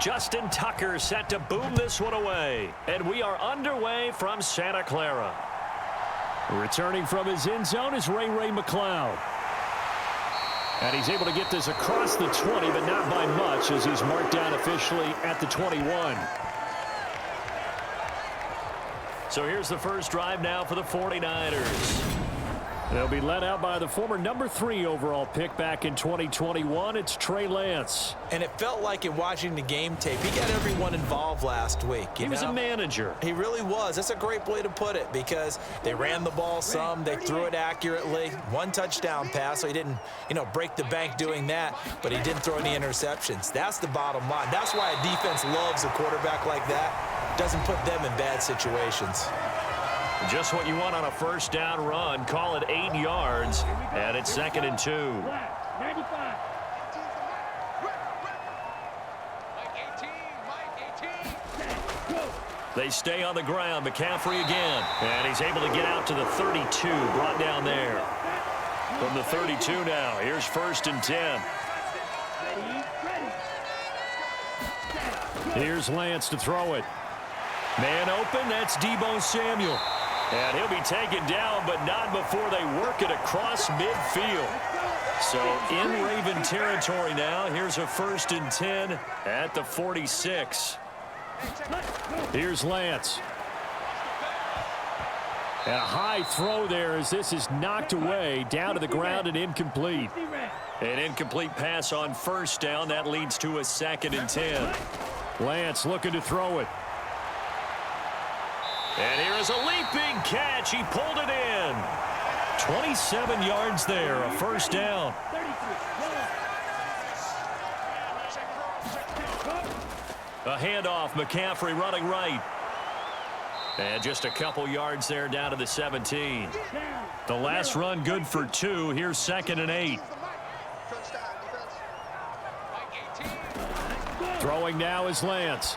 Justin Tucker set to boom this one away. And we are underway from Santa Clara. Returning from his end zone is Ray McCloud. And he's able to get this across the 20, but not by much as he's marked down officially at the 21. So here's the first drive now for the 49ers. They'll be led out by the former number 3 overall pick back in 2021. It's Trey Lance. And it felt like in watching the game tape, he got everyone involved last week. He was a manager. He really was. That's a great way to put it because they ran the ball some. They threw it accurately. 1 touchdown pass, so he didn't, break the bank doing that, but he didn't throw any interceptions. That's the bottom line. That's why a defense loves a quarterback like that. Doesn't put them in bad situations. Just what you want on a first down run. Call it 8 yards, and it's 2nd and 2. They stay on the ground. McCaffrey again, and he's able to get out to the 32, brought down there. From the 32 now, here's 1st and 10. Here's Lance to throw it. Man open, that's Deebo Samuel. And he'll be taken down, but not before they work it across midfield. So in Raven territory now. Here's a 1st and 10 at the 46. Here's Lance. And a high throw there as this is knocked away down to the ground and incomplete. An incomplete pass on 1st down. That leads to a 2nd and 10. Lance looking to throw it. And here is a leaping catch. He pulled it in. 27 yards there, a 1st down. A handoff, McCaffrey running right. And just a couple yards there down to the 17. The last run good for 2. Here's 2nd and 8. Throwing now is Lance.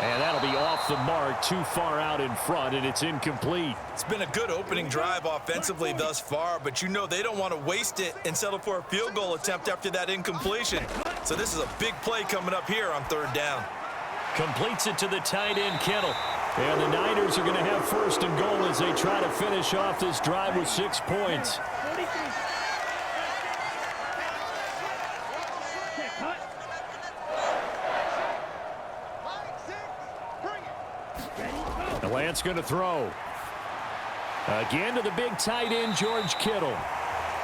And that'll be off the mark, too far out in front, and it's incomplete. It's been a good opening drive offensively thus far, but they don't want to waste it and settle for a field goal attempt after that incompletion. So this is a big play coming up here on 3rd down. Completes it to the tight end, Kittle. And the Niners are going to have 1st and goal as they try to finish off this drive with 6 points. Lance going to throw. Again to the big tight end, George Kittle.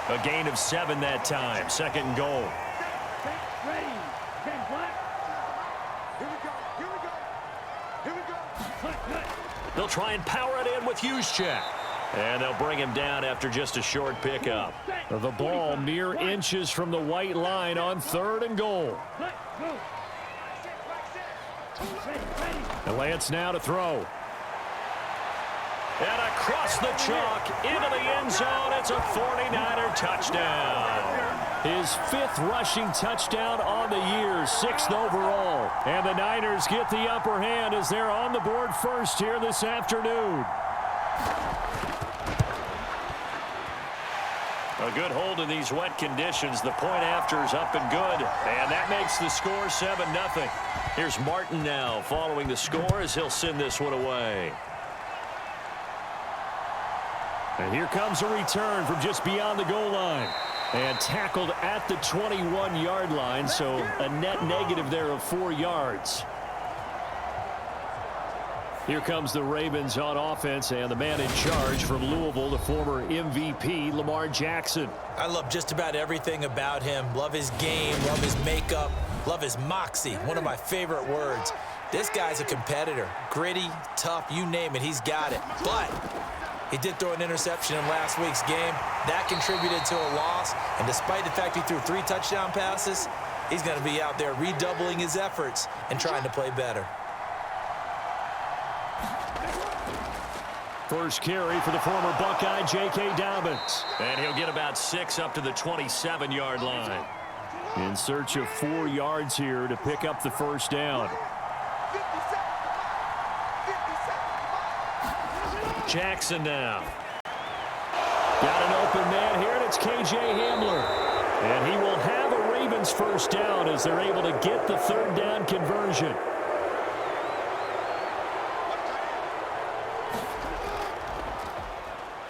A gain of 7 that time. 2nd and goal. They'll try and power it in with Juszczyk. And they'll bring him down after just a short pickup. The ball mere inches from the white line on 3rd and goal. And Lance now to throw. And across the chalk, into the end zone, it's a 49er touchdown. His 5th rushing touchdown on the year, 6th overall. And the Niners get the upper hand as they're on the board first here this afternoon. A good hold in these wet conditions. The point after is up and good. And that makes the score 7-0. Here's Martin now following the score as he'll send this one away. And here comes a return from just beyond the goal line. And tackled at the 21-yard line, so a net negative there of 4 yards. Here comes the Ravens on offense, and the man in charge from Louisville, the former MVP, Lamar Jackson. I love just about everything about him. Love his game, love his makeup, love his moxie, one of my favorite words. This guy's a competitor. Gritty, tough, you name it, he's got it. But he did throw an interception in last week's game. That contributed to a loss. And despite the fact he threw 3 touchdown passes, he's going to be out there redoubling his efforts and trying to play better. First carry for the former Buckeye, J.K. Dobbins. And he'll get about 6 up to the 27-yard line. In search of 4 yards here to pick up the 1st down. Jackson now. Got an open man here, and it's K.J. Hamler. And he will have a Ravens first down as they're able to get the third down conversion.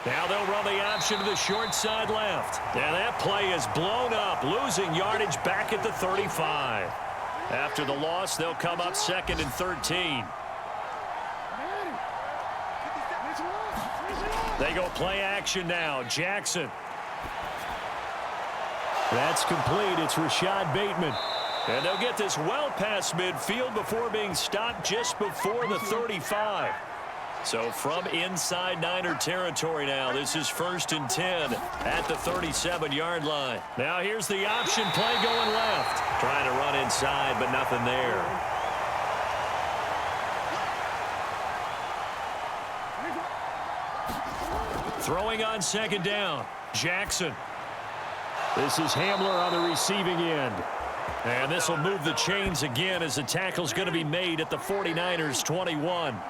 Now they'll run the option to the short side left. And that play is blown up, losing yardage back at the 35. After the loss, they'll come up 2nd and 13. They go play action now. Jackson. That's complete. It's Rashad Bateman. And they'll get this well past midfield before being stopped just before the 35. So from inside Niner territory now, this is 1st and 10 at the 37-yard line. Now here's the option play going left. Trying to run inside, but nothing there. Throwing on 2nd down. Jackson. This is Hamler on the receiving end. And this will move the chains again as the tackle's going to be made at the 49ers 21.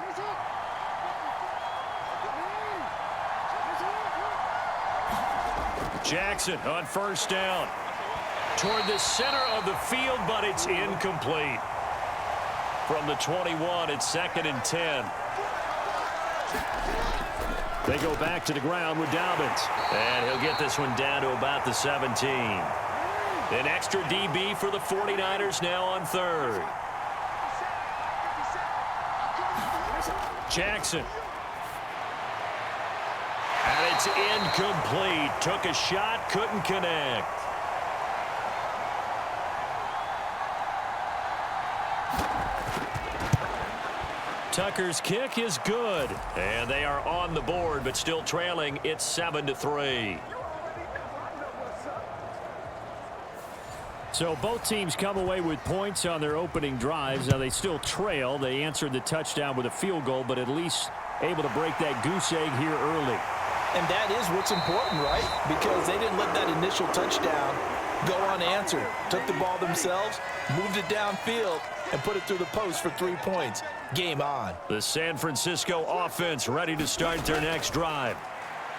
Jackson on 1st down. Toward the center of the field, but it's incomplete. From the 21, it's 2nd and 10. They go back to the ground with Dobbins. And he'll get this one down to about the 17. An extra DB for the 49ers now on 3rd. Jackson. And it's incomplete. Took a shot, couldn't connect. Tucker's kick is good. And they are on the board, but still trailing. It's 7-3. So both teams come away with points on their opening drives. Now they still trail. They answered the touchdown with a field goal, but at least able to break that goose egg here early. And that is what's important, right? Because they didn't let that initial touchdown go unanswered. Took the ball themselves, moved it downfield, and put it through the post for 3 points. Game on. The San Francisco offense ready to start their next drive.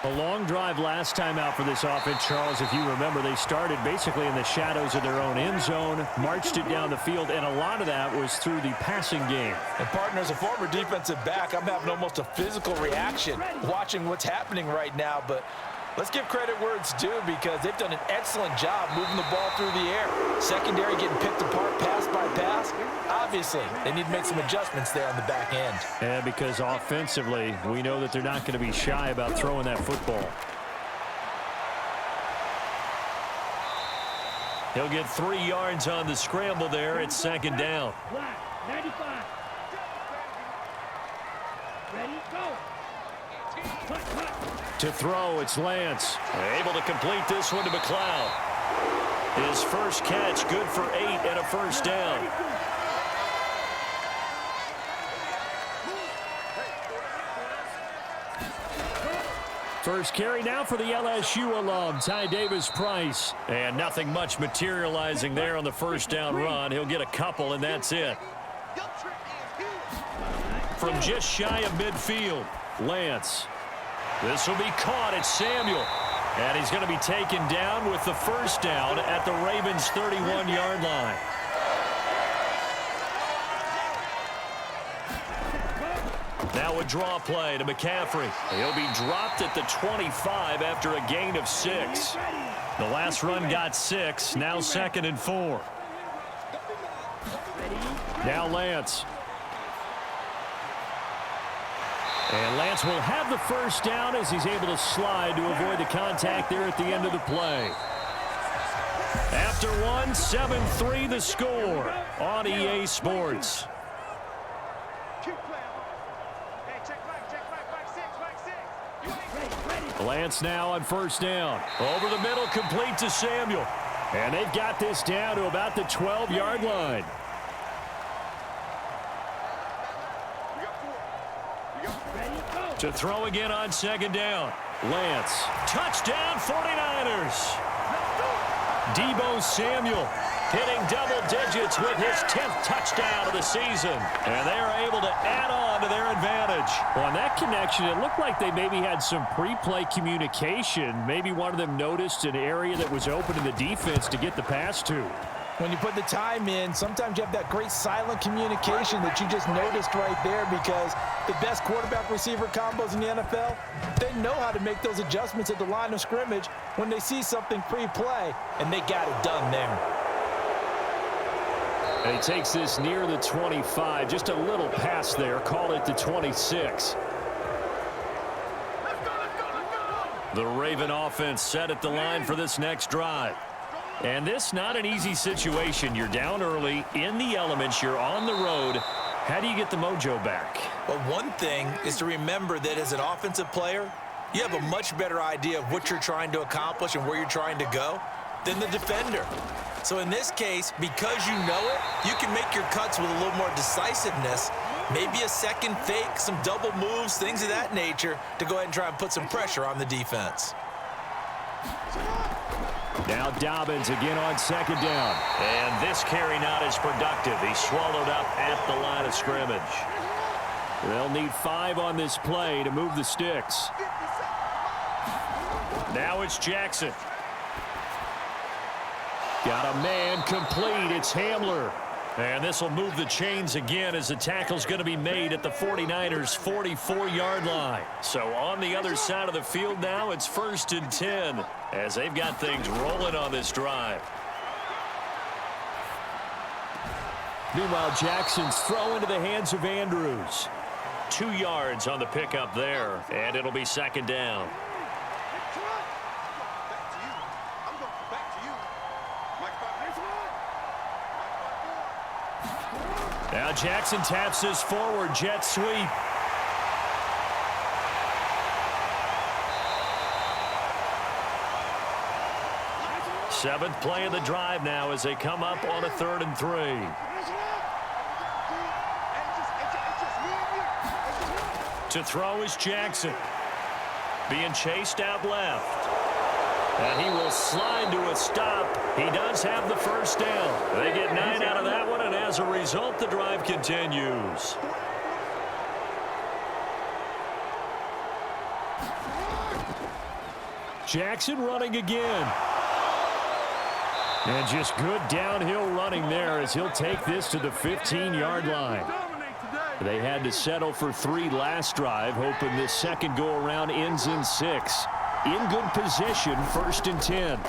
A long drive last time out for this offense, Charles. If you remember, they started basically in the shadows of their own end zone, marched it down the field, and a lot of that was through the passing game. And partner, as a former defensive back, I'm having almost a physical reaction watching what's happening right now. But let's give credit where it's due because they've done an excellent job moving the ball through the air. Secondary getting picked apart pass by pass. Obviously, they need to make some adjustments there on the back end. And because offensively, we know that they're not going to be shy about throwing that football. He'll get 3 yards on the scramble there. It's 2nd down. 95. Ready, go. To throw, it's Lance. Able to complete this one to McLeod. His first catch, good for 8 and a 1st down. First carry now for the LSU alum, Ty Davis-Price. And nothing much materializing there on the 1st down run. He'll get a couple, and that's it. From just shy of midfield, Lance. This will be caught at Samuel. And he's going to be taken down with the 1st down at the Ravens' 31-yard line. Now a draw play to McCaffrey. He'll be dropped at the 25 after a gain of 6. The last run got 6. Now 2nd and 4. Now Lance. And Lance will have the 1st down as he's able to slide to avoid the contact there at the end of the play. After 1, 7-3 the score on EA Sports. Lance now on 1st down. Over the middle, complete to Samuel. And they've got this down to about the 12-yard line. To throw again on 2nd down. Lance. Touchdown 49ers. Deebo Samuel hitting double digits with his 10th touchdown of the season. And they are able to add on to their advantage. Well, on that connection, it looked like they maybe had some pre-play communication. Maybe one of them noticed an area that was open in the defense to get the pass to. When you put the time in, sometimes you have that great silent communication that you just noticed right there, because the best quarterback-receiver combos in the NFL, they know how to make those adjustments at the line of scrimmage when they see something pre-play, and they got it done there. And he takes this near the 25, just a little pass there, call it the 26. The Raven offense set at the line for this next drive. And this not an easy situation. You're down early, in the elements, you're on the road. How do you get the mojo back? Well, one thing is to remember that as an offensive player, you have a much better idea of what you're trying to accomplish and where you're trying to go than the defender. So in this case, because you know it, you can make your cuts with a little more decisiveness, maybe a second fake, some double moves, things of that nature, to go ahead and try and put some pressure on the defense. Now Dobbins again on second down. And this carry not as productive. He's swallowed up at the line of scrimmage. They'll need 5 on this play to move the sticks. Now it's Jackson. Got a man complete. It's Hamler. And this will move the chains again as the tackle's going to be made at the 49ers' 44-yard line. So on the other side of the field now, it's 1st and 10 as they've got things rolling on this drive. Meanwhile, Jackson's throw into the hands of Andrews. 2 yards on the pickup there, and it'll be second down. Now Jackson taps this forward jet sweep. Seventh play of the drive now as they come up on a 3rd and 3. To throw is Jackson. Being chased out left. And he will slide to a stop. He does have the first down. They get 9 out of that one, and as a result, the drive continues. Jackson running again. And just good downhill running there as he'll take this to the 15-yard line. They had to settle for 3 last drive, hoping this second go-around ends in 6. In good position, 1st and 10.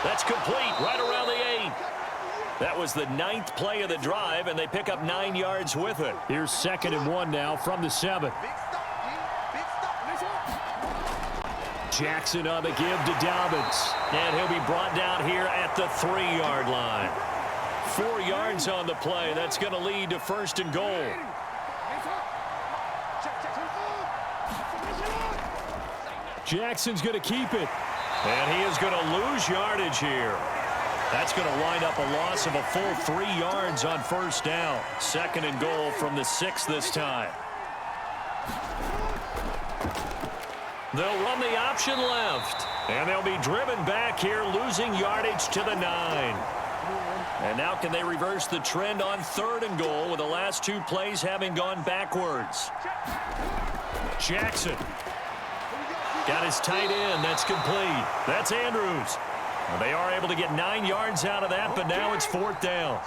That's complete right around the 8. That was the 9th play of the drive, and they pick up 9 yards with it. Here's 2nd and 1 now from the 7. Jackson on the give to Dobbins. And he'll be brought down here at the 3-yard line. 4 yards on the play. That's going to lead to 1st and goal. Jackson's going to keep it. And he is going to lose yardage here. That's going to wind up a loss of a full 3 yards on 1st down. 2nd and goal from the 6 this time. They'll run the option left. And they'll be driven back here, losing yardage to the 9. And now can they reverse the trend on 3rd and goal with the last 2 plays having gone backwards? Jackson. Got his tight end. That's complete. That's Andrews. They are able to get 9 yards out of that, but now it's 4th down.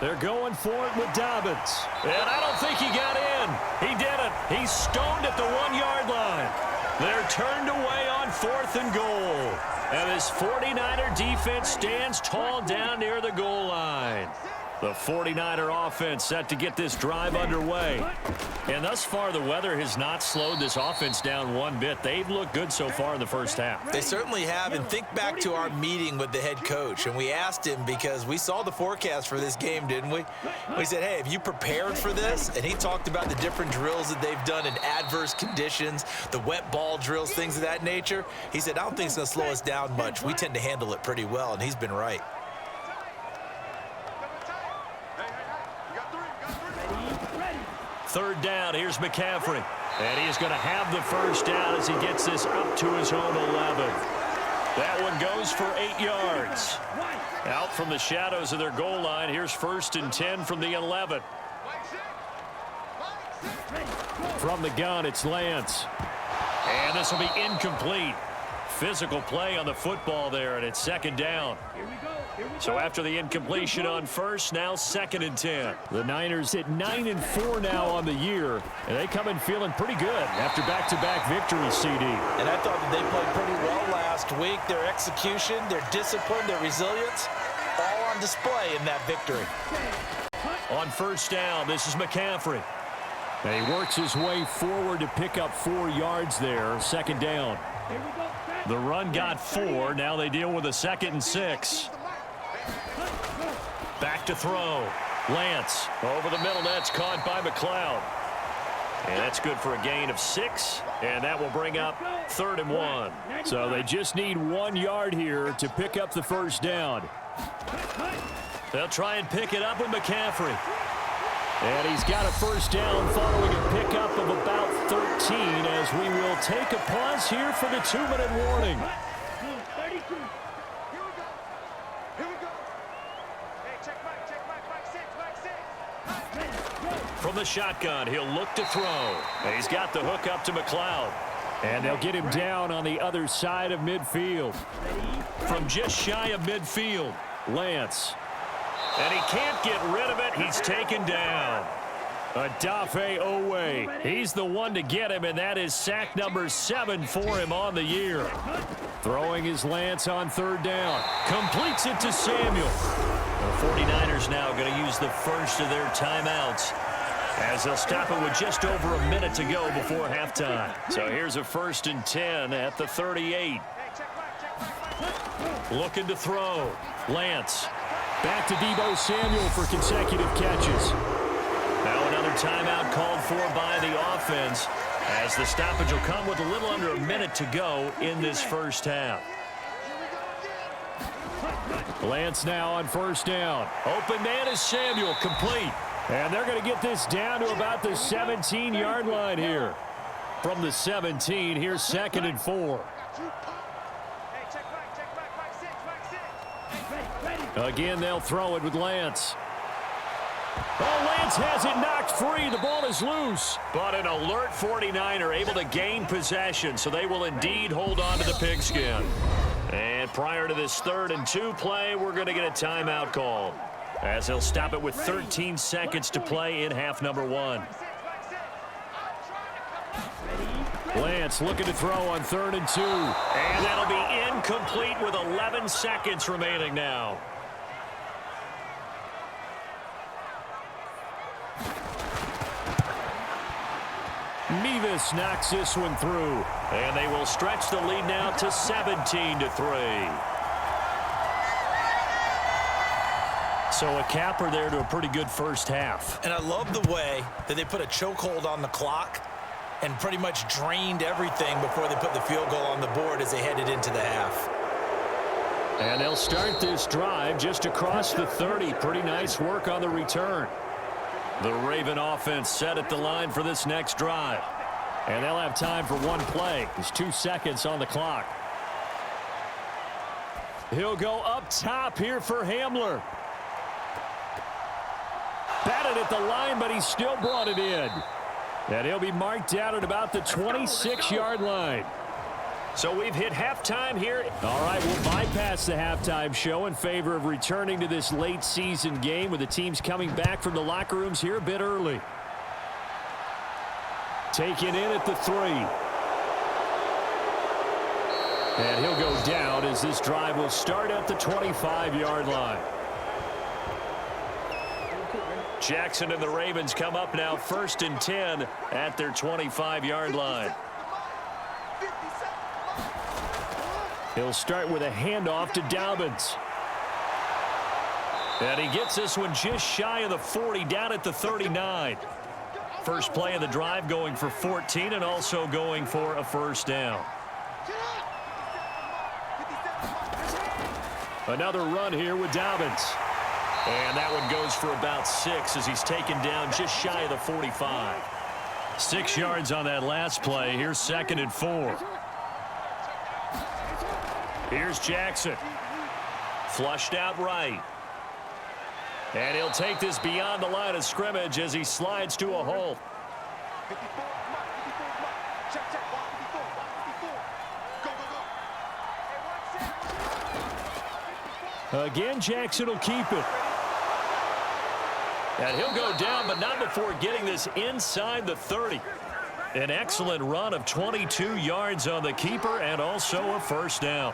They're going for it with Dobbins. And I don't think he got in. He didn't. He's stoned at the 1-yard line. They're turned away on 4th and goal. And this 49er defense stands tall down near the goal line. The 49er offense set to get this drive underway. And thus far, the weather has not slowed this offense down one bit. They've looked good so far in the first half. They certainly have, and think back to our meeting with the head coach, and we asked him because we saw the forecast for this game, didn't we? We said, hey, have you prepared for this? And he talked about the different drills that they've done in adverse conditions, the wet ball drills, things of that nature. He said, I don't think it's going to slow us down much. We tend to handle it pretty well, and he's been right. Third down, here's McCaffrey. And he is going to have the first down as he gets this up to his own 11. That one goes for 8 yards. Out from the shadows of their goal line. Here's 1st and 10 from the 11. From the gun, it's Lance. And this will be incomplete. Physical play on the football there, and it's 2nd down. So after the incompletion on 1st, now 2nd and 10. The Niners hit 9-4 now on the year, and they come in feeling pretty good after back-to-back victories, CD. And I thought that they played pretty well last week. Their execution, their discipline, their resilience, all on display in that victory. On 1st down, this is McCaffrey. And he works his way forward to pick up 4 yards there, 2nd down. The run got 4. Now they deal with a 2nd and 6. Back to throw. Lance over the middle. That's caught by McLeod. And that's good for a gain of 6. And that will bring up 3rd and 1. So they just need 1 yard here to pick up the 1st down. They'll try and pick it up with McCaffrey. And he's got a 1st down following a pickup of about 13 as we will take a pause here for the 2-minute warning. 32. From the shotgun, he'll look to throw. And he's got the hook up to McLeod. And they'll get him down on the other side of midfield. From just shy of midfield, Lance. And he can't get rid of it. He's taken down. Odafe Owe. He's the one to get him, and that is sack number 7 for him on the year. Throwing his Lance on 3rd down. Completes it to Samuel. The 49ers now going to use the first of their timeouts as they'll stop it with just over a minute to go before halftime. So here's a 1st and 10 at the 38. Looking to throw. Lance. Back to Deebo Samuel for consecutive catches. Now another timeout called for by the offense as the stoppage will come with a little under a minute to go in this 1st half. Lance now on 1st down. Open man is Samuel, complete. And they're going to get this down to about the 17-yard line here. From the 17, here's 2nd and 4. Again, they'll throw it with Lance. Oh, Lance has it knocked free. The ball is loose. But an alert 49er able to gain possession, so they will indeed hold on to the pigskin. And prior to this 3rd and 2 play, we're going to get a timeout call as they'll stop it with 13 seconds to play in half number 1. Lance looking to throw on 3rd and 2. And that'll be incomplete with 11 seconds remaining now. Mevis knocks this one through. And they will stretch the lead now to 17-3. So a capper there to a pretty good 1st half. And I love the way that they put a chokehold on the clock and pretty much drained everything before they put the field goal on the board as they headed into the half. And they'll start this drive just across the 30. Pretty nice work on the return. The Raven offense set at the line for this next drive. And they'll have time for 1 play. There's 2 seconds on the clock. He'll go up top here for Hamler. Batted at the line, but he still brought it in. And he'll be marked down at about the 26-yard line. So we've hit halftime here. All right, we'll bypass the halftime show in favor of returning to this late season game with the teams coming back from the locker rooms here a bit early. Taken in at the 3. And he'll go down as this drive will start at the 25-yard line. Jackson and the Ravens come up now 1st and 10 at their 25-yard line. He'll start with a handoff to Dobbins. And he gets this one just shy of the 40, down at the 39. First play of the drive going for 14 and also going for a 1st down. Another run here with Dobbins. And that one goes for about 6 as he's taken down just shy of the 45. 6 yards on that last play. Here's 2nd and 4. Here's Jackson. Flushed out right. And he'll take this beyond the line of scrimmage as he slides to a halt. Again, Jackson will keep it. And he'll go down, but not before getting this inside the 30. An excellent run of 22 yards on the keeper and also a first down.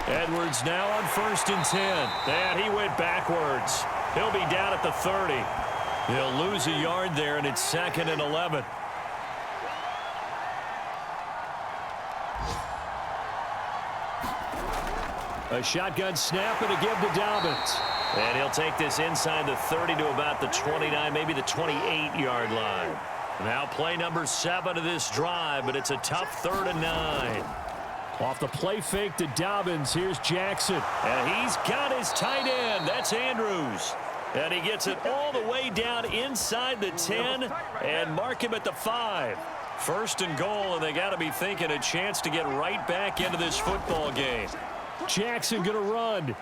Edwards now on 1st and 10. And he went backwards. He'll be down at the 30. He'll lose a yard there, and it's 2nd and 11. A shotgun snap and a give to Dobbins. And he'll take this inside the 30 to about the 29, maybe the 28-yard line. Now play number 7 of this drive, but it's a tough 3rd and 9. Off the play fake to Dobbins, here's Jackson. And he's got his tight end. That's Andrews. And he gets it all the way down inside the 10 and mark him at the 5. 1st and goal, and they got to be thinking a chance to get right back into this football game. Jackson going to run.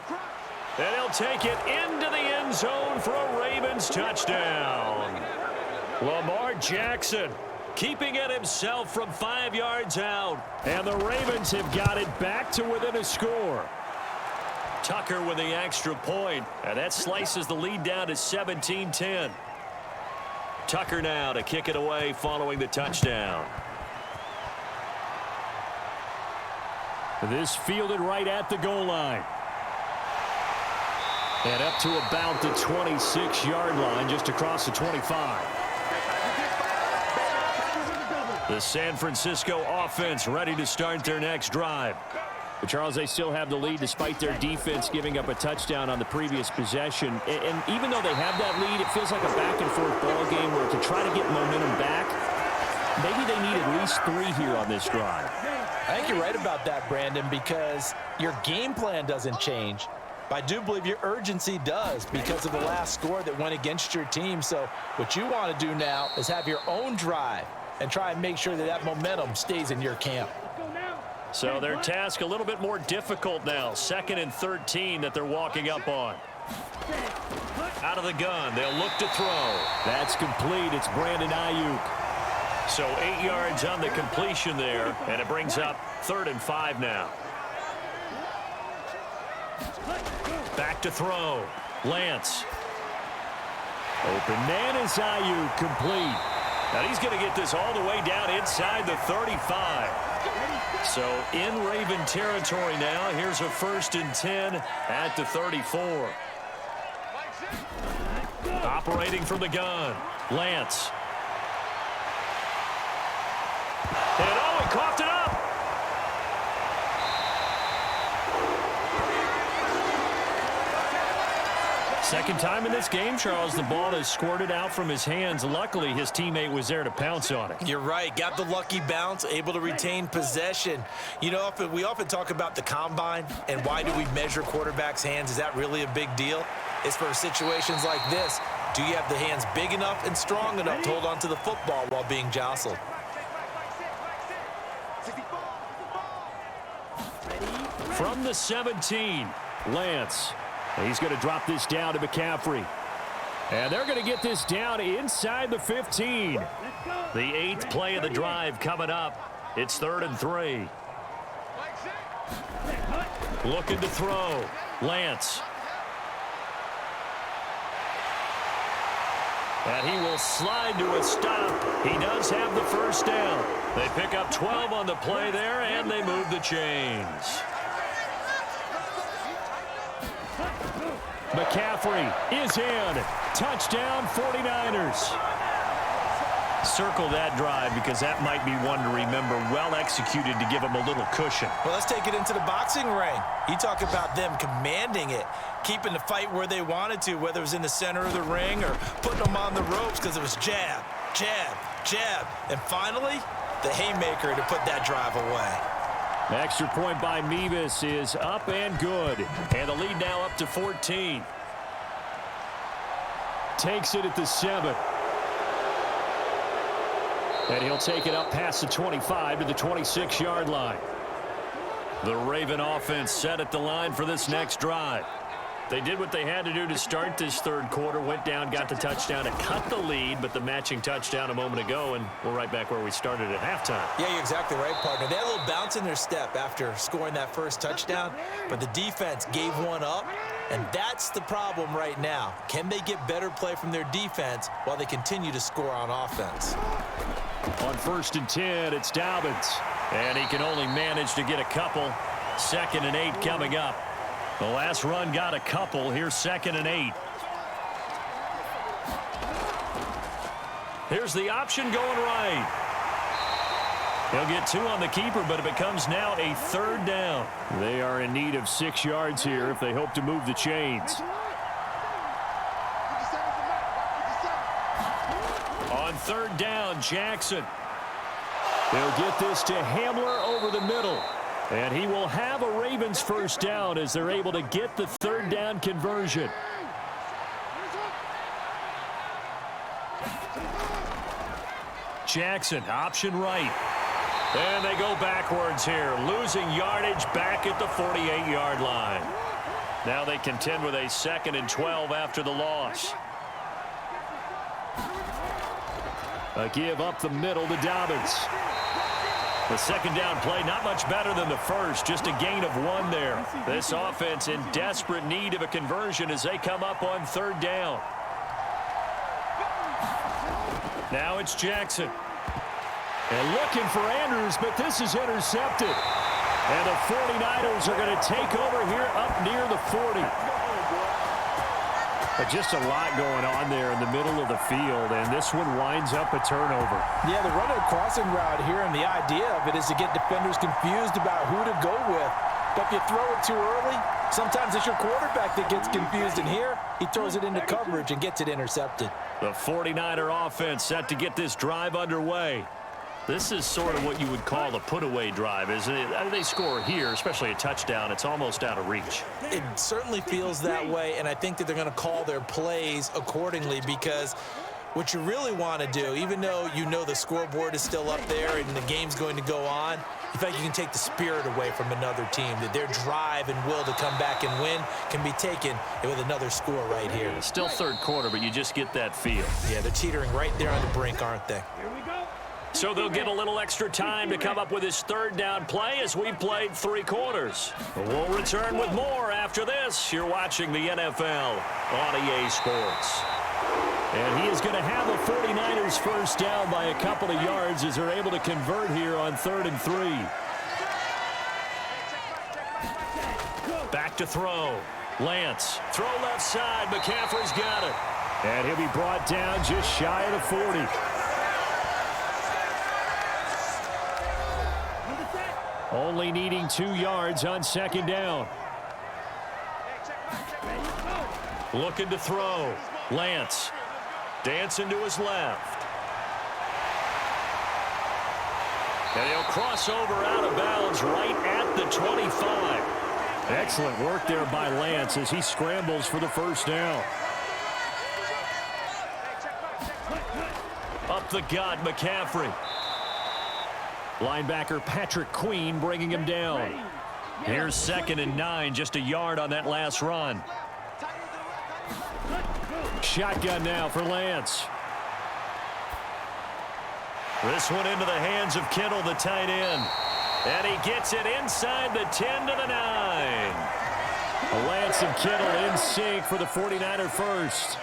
And he'll take it into the end zone for a Ravens touchdown. Lamar Jackson keeping it himself from 5 yards out. And the Ravens have got it back to within a score. Tucker with the extra point, and that slices the lead down to 17-10. Tucker now to kick it away following the touchdown. This fielded right at the goal line. And up to about the 26-yard line, just across the 25. The San Francisco offense ready to start their next drive. But Charles, they still have the lead despite their defense giving up a touchdown on the previous possession. And even though they have that lead, it feels like a back-and-forth ball game where to try to get momentum back, maybe they need at least 3 here on this drive. I think you're right about that, Brandon, because your game plan doesn't change. But I do believe your urgency does because of the last score that went against your team. So what you want to do now is have your own drive and try and make sure that that momentum stays in your camp. So their task a little bit more difficult now. 2nd and 13 that they're walking up on. Out of the gun, they'll look to throw. That's complete. It's Brandon Ayuk. So 8 yards on the completion there, and it brings up 3rd and 5 now. Back to throw. Lance. Open man is Ayuk, complete. Now he's going to get this all the way down inside the 35. So in Raven territory now. Here's a 1st and 10 at the 34. Operating from the gun. Lance. And oh, he coughed it up. Second time in this game, Charles, the ball has squirted out from his hands. Luckily, his teammate was there to pounce on it. You're right. Got the lucky bounce, able to retain possession. You know, we often talk about the combine and why do we measure quarterbacks' hands. Is that really a big deal? It's for situations like this. Do you have the hands big enough and strong enough to hold on to the football while being jostled? From the 17, Lance. He's going to drop this down to McCaffrey. And they're going to get this down inside the 15. The 8th play of the drive coming up. It's 3rd and 3. Looking to throw. Lance. And he will slide to a stop. He does have the first down. They pick up 12 on the play there, and they move the chains. McCaffrey is in. Touchdown, 49ers. Circle that drive because that might be one to remember. Well executed to give them a little cushion. Well, let's take it into the boxing ring. You talk about them commanding it, keeping the fight where they wanted to, whether it was in the center of the ring or putting them on the ropes because it was jab, jab, jab. And finally, the haymaker to put that drive away. Extra point by Mevis is up and good. And the lead now up to 14. Takes it at the 7. And he'll take it up past the 25 to the 26-yard line. The Raven offense set at the line for this next drive. They did what they had to do to start this third quarter, went down, got the touchdown to cut the lead, but the matching touchdown a moment ago, and we're right back where we started at halftime. Yeah, you're exactly right, partner. They had a little bounce in their step after scoring that first touchdown, but the defense gave one up, and that's the problem right now. Can they get better play from their defense while they continue to score on offense? On 1st and 10, it's Dobbins. And he can only manage to get a couple. 2nd and 8 coming up. The last run got a couple. Here's 2nd and 8. Here's the option going right. He'll get 2 on the keeper, but it becomes now a 3rd down. They are in need of 6 yards here if they hope to move the chains. On 3rd down, Jackson. They'll get this to Hamler over the middle. And he will have a Ravens first down as they're able to get the 3rd down conversion. Jackson, option right. And they go backwards here, losing yardage back at the 48-yard line. Now they contend with a 2nd and 12 after the loss. A give up the middle to Dobbins. The 2nd down play, not much better than the first, just a gain of 1 there. This offense in desperate need of a conversion as they come up on 3rd down. Now it's Jackson. And looking for Andrews, but this is intercepted. And the 49ers are going to take over here up near the 40. But just a lot going on there in the middle of the field, and this one winds up a turnover. Yeah, they're running a crossing route here, and the idea of it is to get defenders confused about who to go with. But if you throw it too early, sometimes it's your quarterback that gets confused, and here he throws it into coverage and gets it intercepted. The 49er offense set to get this drive underway. This is sort of what you would call a put-away drive, isn't it? They score here, especially a touchdown. It's almost out of reach. It certainly feels that way, and I think that they're going to call their plays accordingly because what you really want to do, even though you know the scoreboard is still up there and the game's going to go on, you think you can take the spirit away from another team, that their drive and will to come back and win can be taken with another score right here. It's still third quarter, but you just get that feel. Yeah, they're teetering right there on the brink, aren't they? So they'll get a little extra time to come up with his 3rd down play as we played 3 quarters. We'll return with more after this. You're watching the NFL on EA Sports. And he is going to have the 49ers first down by a couple of yards as they're able to convert here on 3rd and 3. Back to throw. Lance, throw left side. McCaffrey's got it. And he'll be brought down just shy of the 40. Only needing 2 yards on 2nd down. Looking to throw. Lance dancing to his left. And he'll cross over out of bounds right at the 25. Excellent work there by Lance as he scrambles for the first down. Up the gut, McCaffrey. Linebacker Patrick Queen bringing him down. Here's 2nd and 9, just a yard on that last run. Shotgun now for Lance. This one into the hands of Kittle, the tight end. And he gets it inside the 10 to the 9. Lance and Kittle in sync for the 49er first.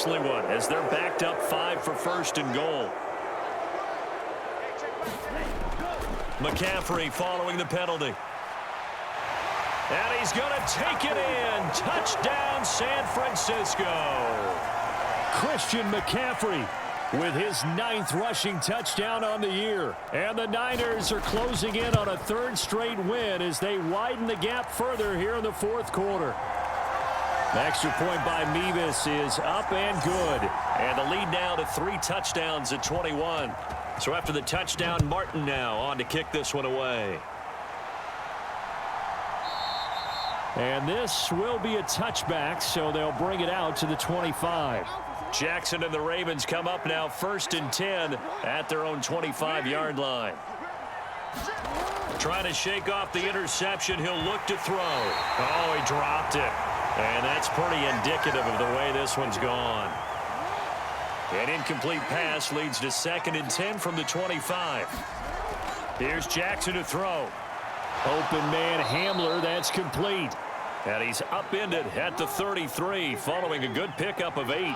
One as they're backed up 5 for 1st and goal. McCaffrey following the penalty. And he's going to take it in. Touchdown, San Francisco. Christian McCaffrey with his 9th rushing touchdown on the year. And the Niners are closing in on a 3rd straight win as they widen the gap further here in the 4th quarter. The extra point by Mevis is up and good. And the lead now to 3 touchdowns at 21. So after the touchdown, Martin now on to kick this one away. And this will be a touchback, so they'll bring it out to the 25. Jackson and the Ravens come up now 1st and 10 at their own 25-yard line. Trying to shake off the interception. He'll look to throw. Oh, he dropped it. And that's pretty indicative of the way this one's gone. An incomplete pass leads to 2nd and 10 from the 25. Here's Jackson to throw. Open man Hamler, that's complete. And he's upended at the 33 following a good pickup of 8.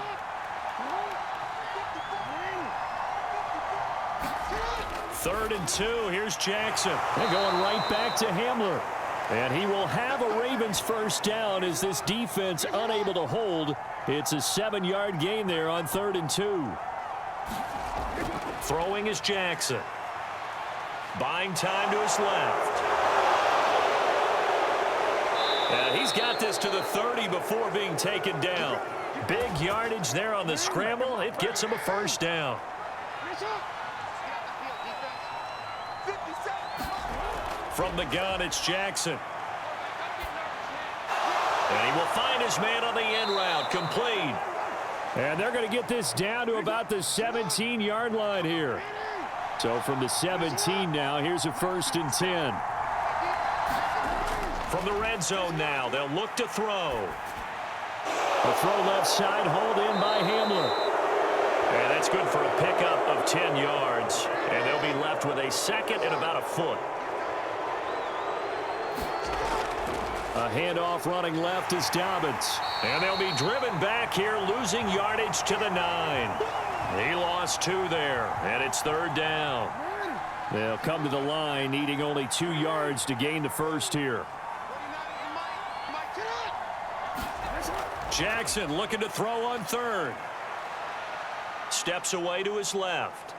Third and 2. Here's Jackson. They're going right back to Hamler. And he will have a Ravens first down as this defense unable to hold. It's a 7-yard gain there on 3rd and 2. Throwing is Jackson. Buying time to his left. And he's got this to the 30 before being taken down. Big yardage there on the scramble. It gets him a first down. From the gun, it's Jackson. And he will find his man on the end route. Complete. And they're going to get this down to about the 17-yard line here. So from the 17 now, here's a 1st and 10. From the red zone now, they'll look to throw. The throw left side, hauled in by Hamler. And that's good for a pickup of 10 yards. And they'll be left with a 2nd and about a foot. A handoff running left is Dobbins. And they'll be driven back here, losing yardage to the 9. He lost 2 there, and it's 3rd down. They'll come to the line, needing only 2 yards to gain the first here. Jackson looking to throw on 3rd. Steps away to his left.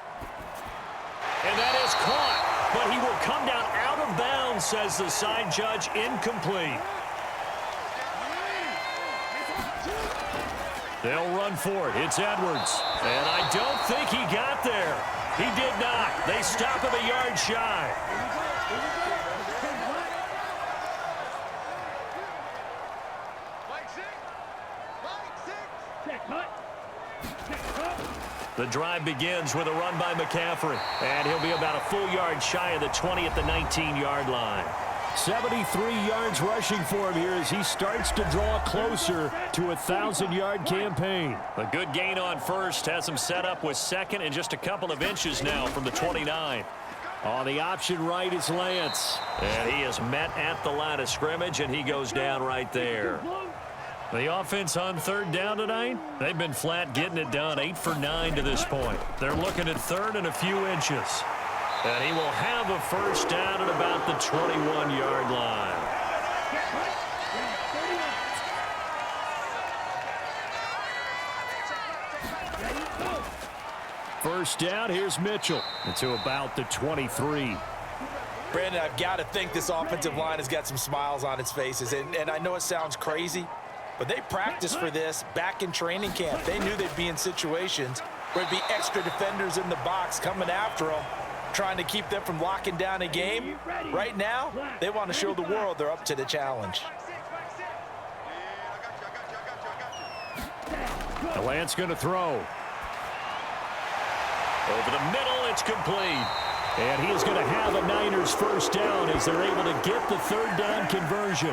And that is caught. But he will come down out of bounds, says the side judge. Incomplete. They'll run for it. It's Edwards. And I don't think he got there. He did not. They stop him a yard shy. The drive begins with a run by McCaffrey. And he'll be about a full yard shy of the 20 at the 19-yard line. 73 yards rushing for him here as he starts to draw closer to a 1,000-yard campaign. A good gain on 1st has him set up with 2nd and just a couple of inches now from the 29. On the option right is Lance. And he is met at the line of scrimmage, and he goes down right there. The offense on 3rd down tonight, they've been flat getting it done, 8 for 9 to this point. They're looking at 3rd and a few inches. And he will have a first down at about the 21-yard line. First down, here's Mitchell to about the 23. Brandon, I've got to think this offensive line has got some smiles on its faces. And I know it sounds crazy, but they practiced for this back in training camp. They knew they'd be in situations where it'd be extra defenders in the box coming after them, trying to keep them from locking down a game. Right now, they want to show the world they're up to the challenge. Lance going to throw. Over the middle, it's complete. And he is going to have a Niners first down as they're able to get the 3rd down conversion.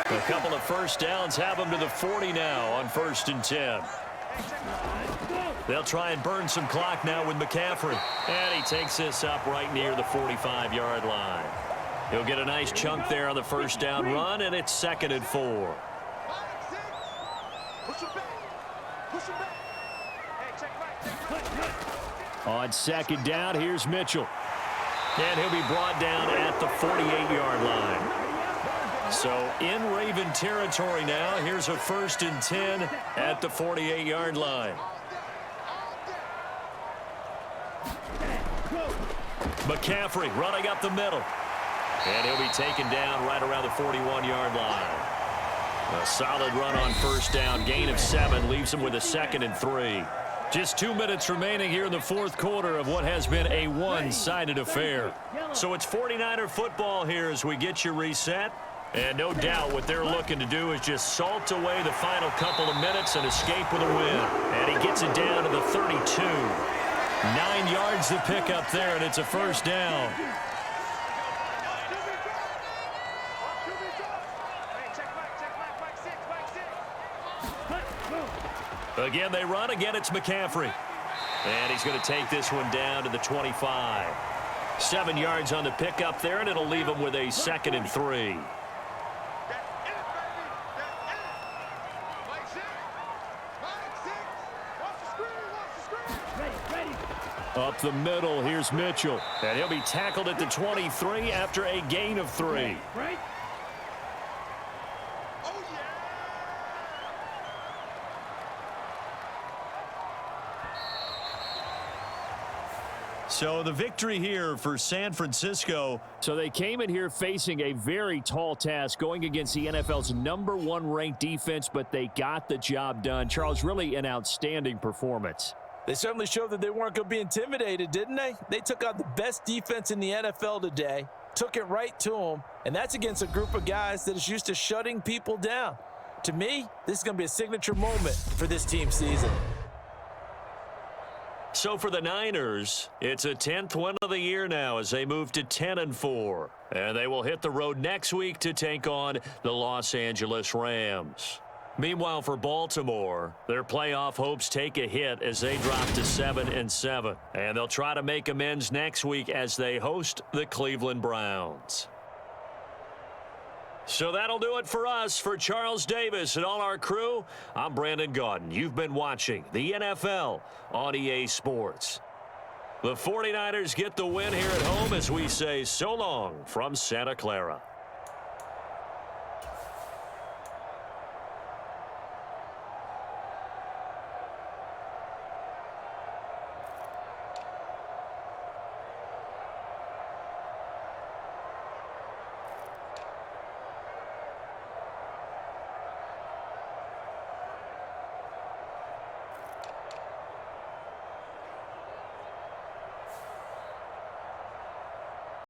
A couple of first downs have them to the 40 now on 1st and 10. They'll try and burn some clock now with McCaffrey. And he takes this up right near the 45-yard line. He'll get a nice chunk there on the first down run, and it's 2nd and 4. On 2nd down, here's Mitchell. And he'll be brought down at the 48-yard line. So in Raven territory now, here's a 1st and 10 at the 48-yard line. McCaffrey running up the middle. And he'll be taken down right around the 41-yard line. A solid run on first down. Gain of 7 leaves him with a 2nd and 3. Just 2 minutes remaining here in the fourth quarter of what has been a one-sided affair. So it's 49er football here as we get you reset. And no doubt what they're looking to do is just salt away the final couple of minutes and escape with a win. And he gets it down to the 32. 9 yards to pick up there, and it's a first down. Again, they run. Again, it's McCaffrey. And he's going to take this one down to the 25. 7 yards on the pickup there, and it'll leave him with a 2nd and 3. Up the middle, here's Mitchell. And he'll be tackled at the 23 after a gain of 3. Right. So the victory here for San Francisco. So they came in here facing a very tall task going against the NFL's #1 ranked defense, but they got the job done. Charles, really an outstanding performance. They certainly showed that they weren't going to be intimidated, didn't they? They took out the best defense in the NFL today, took it right to them, and that's against a group of guys that is used to shutting people down. To me, this is going to be a signature moment for this team's season. So for the Niners, it's a 10th win of the year now as they move to 10-4. And they will hit the road next week to take on the Los Angeles Rams. Meanwhile, for Baltimore, their playoff hopes take a hit as they drop to 7-7. And they'll try to make amends next week as they host the Cleveland Browns. So that'll do it for us. For Charles Davis and all our crew, I'm Brandon Gaudin. You've been watching the NFL on EA Sports. The 49ers get the win here at home as we say so long from Santa Clara.